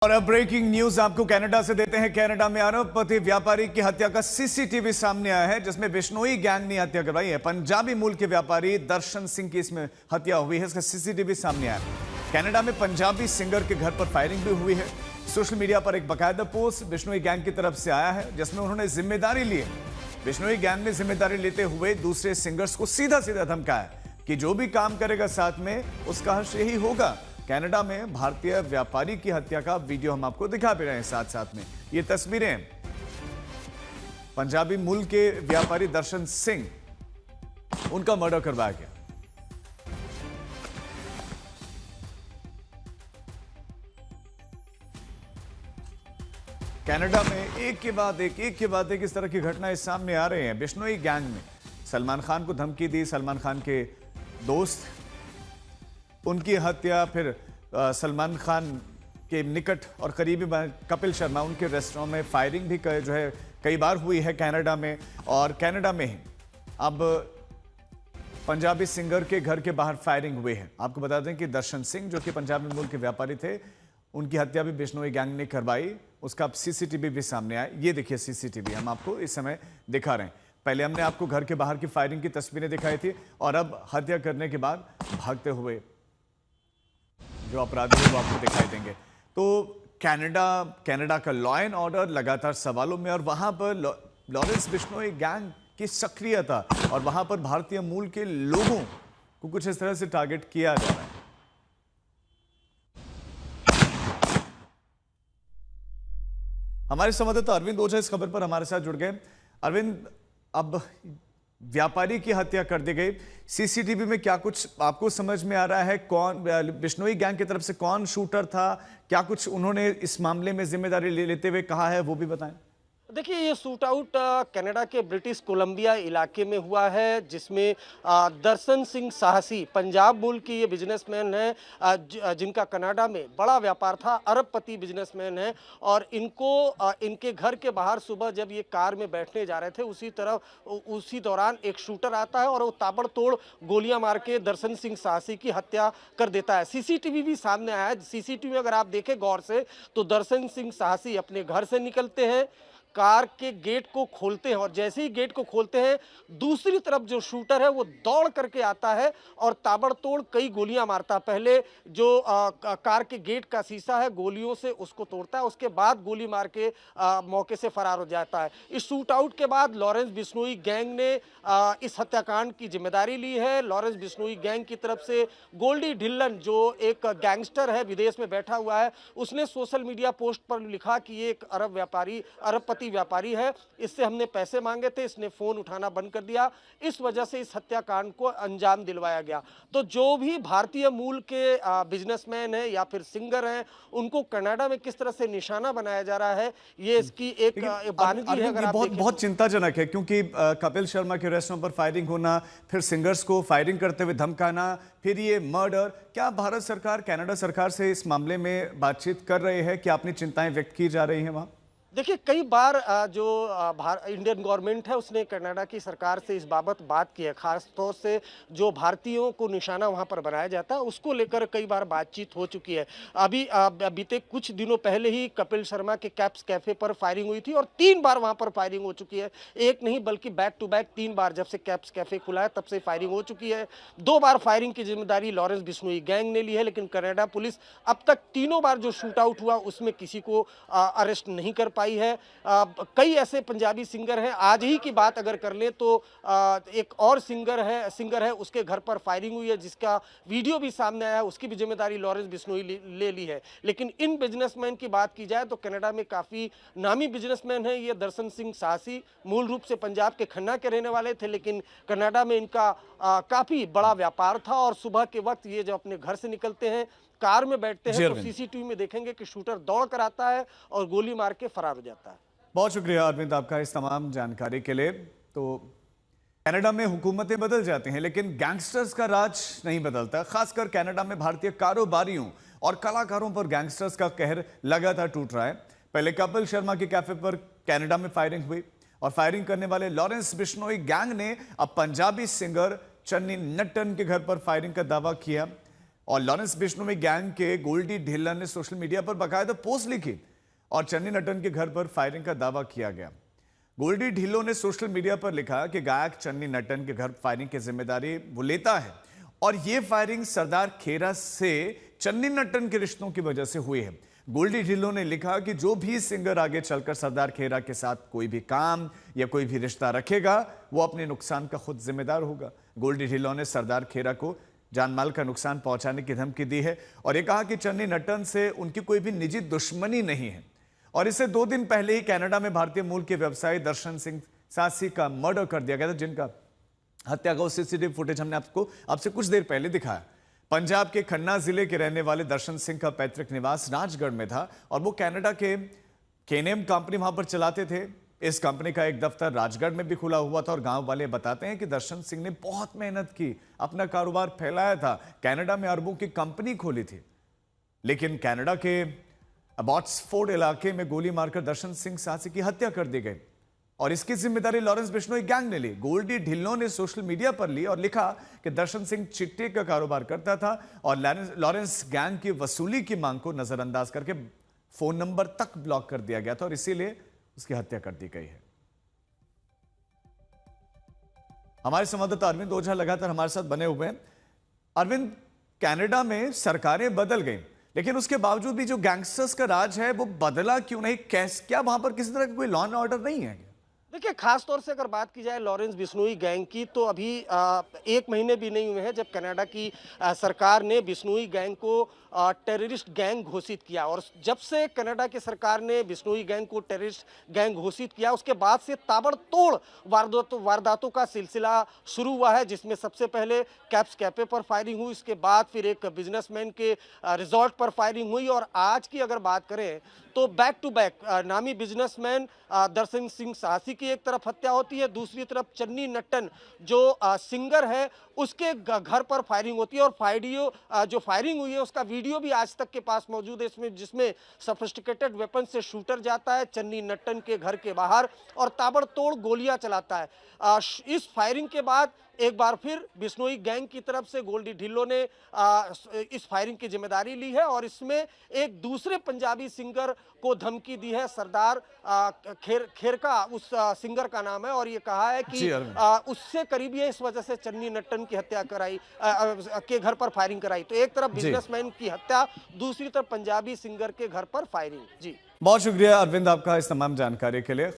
और अब breaking news आपको कनाडा से देते हैं। कनाडा में अरबपति व्यापारी की हत्या का सीसीटीवी सामने आया है, जिसमें बिश्नोई गैंग ने हत्या करवाई है। पंजाबी मूल के व्यापारी दर्शन सिंह की इसमें हत्या हुई है, इसका सीसीटीवी सामने आया है। कनाडा में पंजाबी सिंगर के घर पर फायरिंग भी हुई है। सोशल मीडिया पर एक बाकायदा पोस्ट बिश्नोई गैंग की तरफ से आया है, जिसमें उन्होंने जिम्मेदारी ली है। बिश्नोई गैंग ने जिम्मेदारी लेते हुए दूसरे सिंगर्स को सीधा सीधा धमकाया कि जो भी काम करेगा साथ में उसका हर्ष यही होगा। कनाडा में भारतीय व्यापारी की हत्या का वीडियो हम आपको दिखा भी रहे हैं साथ साथ में। ये तस्वीरें पंजाबी मूल के व्यापारी दर्शन सिंह, उनका मर्डर करवाया गया। कनाडा में एक के बाद एक इस तरह की घटनाएं सामने आ रहे हैं। बिश्नोई गैंग ने सलमान खान को धमकी दी, सलमान खान के दोस्त उनकी हत्या, फिर सलमान खान के निकट और करीबी कपिल शर्मा, उनके रेस्टोरेंट में फायरिंग भी जो है कई बार हुई है कनाडा में। और कनाडा में ही अब पंजाबी सिंगर के घर के बाहर फायरिंग हुई है। आपको बता दें कि दर्शन सिंह जो कि पंजाबी मूल के व्यापारी थे, उनकी हत्या भी बिश्नोई गैंग ने करवाई। उसका अब सीसीटीवी भी सामने आया। ये देखिए सीसीटीवी हम आपको इस समय दिखा रहे हैं। पहले हमने आपको घर के बाहर की फायरिंग की तस्वीरें दिखाई थी और अब हत्या करने के बाद भागते हुए जो अपराधी है वो आपको दिखाई देंगे। तो कनाडा का लॉ एंड ऑर्डर लगातार सवालों में, और वहां पर लॉरेंस बिश्नोई गैंग की सक्रियता और वहां पर भारतीय मूल के लोगों को कुछ इस तरह से टारगेट किया जा रहा है। हमारे संवाददाता अरविंद ओझा इस खबर पर हमारे साथ जुड़ गए। अरविंद, अब व्यापारी की हत्या कर दी गई, सीसीटीवी में क्या कुछ आपको समझ में आ रहा है? कौन बिश्नोई गैंग की तरफ से कौन शूटर था? क्या कुछ उन्होंने इस मामले में जिम्मेदारी लेते हुए कहा है, वो भी बताएं। देखिए, ये शूट आउट कनाडा के ब्रिटिश कोलंबिया इलाके में हुआ है, जिसमें दर्शन सिंह साहसी पंजाब मूल की ये बिजनेसमैन है, जिनका कनाडा में बड़ा व्यापार था, अरबपति बिजनेसमैन है। और इनको इनके घर के बाहर सुबह जब ये कार में बैठने जा रहे थे, उसी दौरान एक शूटर आता है और वो ताबड़तोड़ गोलियां मार के दर्शन सिंह साहसी की हत्या कर देता है। सीसीटीवी भी सामने आया है। सीसीटीवी में अगर आप देखें गौर से तो दर्शन सिंह साहसी अपने घर से निकलते हैं, कार के गेट को खोलते हैं, और जैसे ही गेट को खोलते हैं दूसरी तरफ जो शूटर है वो दौड़ करके आता है और ताबड़तोड़ कई गोलियां मारता है। पहले जो कार के गेट का शीशा है गोलियों से उसको तोड़ता है, उसके बाद गोली मार के मौके से फरार हो जाता है। इस शूट आउट के बाद लॉरेंस बिश्नोई गैंग ने इस हत्याकांड की जिम्मेदारी ली है। लॉरेंस बिश्नोई गैंग की तरफ से गोल्डी ढिल्लन, जो एक गैंगस्टर है, विदेश में बैठा हुआ है, उसने सोशल मीडिया पोस्ट पर लिखा कि ये एक अरबपति व्यापारी है, इससे हमने पैसे मांगे थे, इसने फोन उठाना बंद कर दिया। इस वजह से इस हत्याकांड को अंजाम दिलवाया गया। तो जो भी भारतीय मूल के बिजनेसमैन है या फिर सिंगर हैं, उनको कनाडा में किस तरह से निशाना बनाया जा रहा है, ये इसकी एक बानगी है। अगर आप बहुत चिंताजनक है, क्योंकि कपिल शर्मा के रेस्टोरेंट पर फायरिंग होना, फिर सिंगर्स को फायरिंग करते हुए धमकाना, फिर ये मर्डर। क्या भारत सरकार कनाडा सरकार से इस मामले में बातचीत कर रहे हैं? क्या अपनी चिंताएं व्यक्त की जा रही हैं वहां? देखिए, कई बार जो इंडियन गवर्नमेंट है उसने कनाडा की सरकार से इस बाबत बात की है। खास तौर से जो भारतीयों को निशाना वहां पर बनाया जाता है उसको लेकर कई बार बातचीत हो चुकी है। अभी बीते कुछ दिनों पहले ही कपिल शर्मा के कैप्स कैफे पर फायरिंग हुई थी और 3 बार वहां पर फायरिंग हो चुकी है। एक नहीं बल्कि बैक टू बैक 3 बार, जब से कैप्स कैफे खुला है तब से फायरिंग हो चुकी है। 2 बार फायरिंग की जिम्मेदारी लॉरेंस बिश्नोई गैंग ने ली है, लेकिन कनाडा पुलिस अब तक तीनों बार जो शूट आउट हुआ उसमें किसी को अरेस्ट नहीं कर पाई है। कई ऐसे पंजाबी सिंगर हैं, आज ही की बात अगर कर लें तो एक और सिंगर है, उसके घर पर फायरिंग हुई है, जिसका वीडियो भी सामने आया है, उसकी भी जिम्मेदारी लॉरेंस बिश्नोई ले ली है। लेकिन इन बिजनेसमैन की बात की जाए तो कनाडा में काफी नामी बिजनेसमैन है। ये दर्शन सिंह साहसी मूल रूप से पंजाब के खन्ना के रहने वाले थे, लेकिन कनाडा में इनका काफी बड़ा व्यापार था। और सुबह के वक्त ये जब अपने घर से निकलते हैं, कार में बैठते हैं, तो सीसीटीवी में देखेंगे कि शूटर दौड़ कर आता है और गोली मार के फरार हो जाता है। बहुत शुक्रिया अरविंद आपका इस तमाम जानकारी के लिए। तो कनाडा में हुकूमतें बदल जाती हैं, लेकिन गैंगस्टर्स का राज नहीं बदलता। खासकर कनाडा में भारतीय कारोबारियों और कलाकारों पर गैंगस्टर्स का कहर लगातार टूट रहा है। पहले कपिल शर्मा के कैफे पर कनाडा में फायरिंग हुई और फायरिंग करने वाले लॉरेंस बिश्नोई गैंग ने अब पंजाबी सिंगर चन्नी नट्टन के घर पर फायरिंग का दावा किया। और लॉरेंस बिश्नोई गैंग के गोल्डी ढिल्लन ने सोशल मीडिया पर बाकायदा पोस्ट लिखी और चन्नी नट्टन के घर पर फायरिंग का दावा किया गया। गोल्डी ढिल्लों ने सोशल मीडिया पर लिखा कि गायक चन्नी नट्टन के घर फायरिंग की जिम्मेदारी वो लेता है और ये फायरिंग सरदार खेरा से चन्नी नट्टन के रिश्तों की वजह से हुई है। गोल्डी ढिल्लों ने लिखा कि जो भी सिंगर आगे चलकर सरदार खेरा के साथ कोई भी काम या कोई भी रिश्ता रखेगा वो अपने नुकसान का खुद जिम्मेदार होगा। गोल्डी ढिल्लों ने सरदार खेरा को जानमाल का नुकसान पहुंचाने की धमकी दी है और ये कहा कि चन्नी नट्टन से उनकी कोई भी निजी दुश्मनी नहीं है। और इससे 2 दिन पहले ही कनाडा में भारतीय मूल के व्यवसायी दर्शन सिंह साहसी का मर्डर कर दिया गया था, जिनका हत्या का सीसीटीवी फुटेज हमने आपसे कुछ देर पहले दिखाया। पंजाब के खन्ना जिले के रहने वाले दर्शन सिंह का पैतृक निवास राजगढ़ में था और वो कनाडा के केनेम कंपनी वहां पर चलाते थे। इस कंपनी का एक दफ्तर राजगढ़ में भी खुला हुआ था और गांव वाले बताते हैं कि दर्शन सिंह ने बहुत मेहनत की, अपना कारोबार फैलाया था, कनाडा में अरबों की कंपनी खोली थी। लेकिन कनाडा के अबॉट्सफोर्ड इलाके में गोली मारकर दर्शन सिंह साहसी की हत्या कर दी गई और इसकी जिम्मेदारी लॉरेंस बिश्नोई गैंग ने ली। गोल्डी ढिल्लों ने सोशल मीडिया पर ली और लिखा कि दर्शन सिंह चिट्टे का कारोबार करता था और लॉरेंस गैंग की वसूली की मांग को नजरअंदाज करके फोन नंबर तक ब्लॉक कर दिया गया था और इसीलिए उसकी हत्या कर दी गई है। हमारे संवाददाता अरविंद ओझा लगातार हमारे साथ बने हुए हैं। अरविंद, कनाडा में सरकारें बदल गई लेकिन उसके बावजूद भी जो गैंगस्टर्स का राज है वो बदला क्यों नहीं? क्या वहां पर किसी तरह का कोई लॉ एंड ऑर्डर नहीं है? देखिए, खास तौर से अगर बात की जाए लॉरेंस बिश्नोई गैंग की, तो अभी 1 महीने भी नहीं हुए हैं जब कनाडा की सरकार ने बिश्नोई गैंग को टेररिस्ट गैंग घोषित किया। और जब से कनाडा की सरकार ने बिश्नोई गैंग को टेररिस्ट गैंग घोषित किया, उसके बाद से ताबड़तोड़ वारदातों का सिलसिला शुरू हुआ है, जिसमें सबसे पहले कैप्स कैफे पर फायरिंग हुई, इसके बाद फिर एक बिजनेसमैन के रिजॉर्ट पर फायरिंग हुई और आज की अगर बात करें तो बैक टू बैक नामी बिजनेसमैन दर्शन सिंह साहसी की एक तरफ हत्या होती है, दूसरी तरफ चन्नी नट्टन जो सिंगर है उसके घर पर फायरिंग होती है। और जो फायरिंग हुई है उसका वीडियो भी आज तक के पास मौजूद है, इसमें जिसमें सफिस्टिकेटेड वेपन से शूटर जाता है चन्नी नट्टन के घर के बाहर और ताबड़तोड़ गोलियां चलाता है। इस फायरिंग के बाद एक बार फिर बिश्नोई गैंग की तरफ से गोल्डी ढिल्लों ने इस फायरिंग की जिम्मेदारी ली है और इसमें एक दूसरे पंजाबी सिंगर को धमकी दी है। सरदार खेरका उस सिंगर का नाम है और ये कहा है कि उससे करीबी है, इस वजह से चन्नी नट्टन की हत्या कराई के घर पर फायरिंग कराई। तो एक तरफ बिजनेसमैन की हत्या, दूसरी तरफ पंजाबी सिंगर के घर पर फायरिंग। जी, बहुत शुक्रिया अरविंद आपका इस तमाम जानकारी के लिए।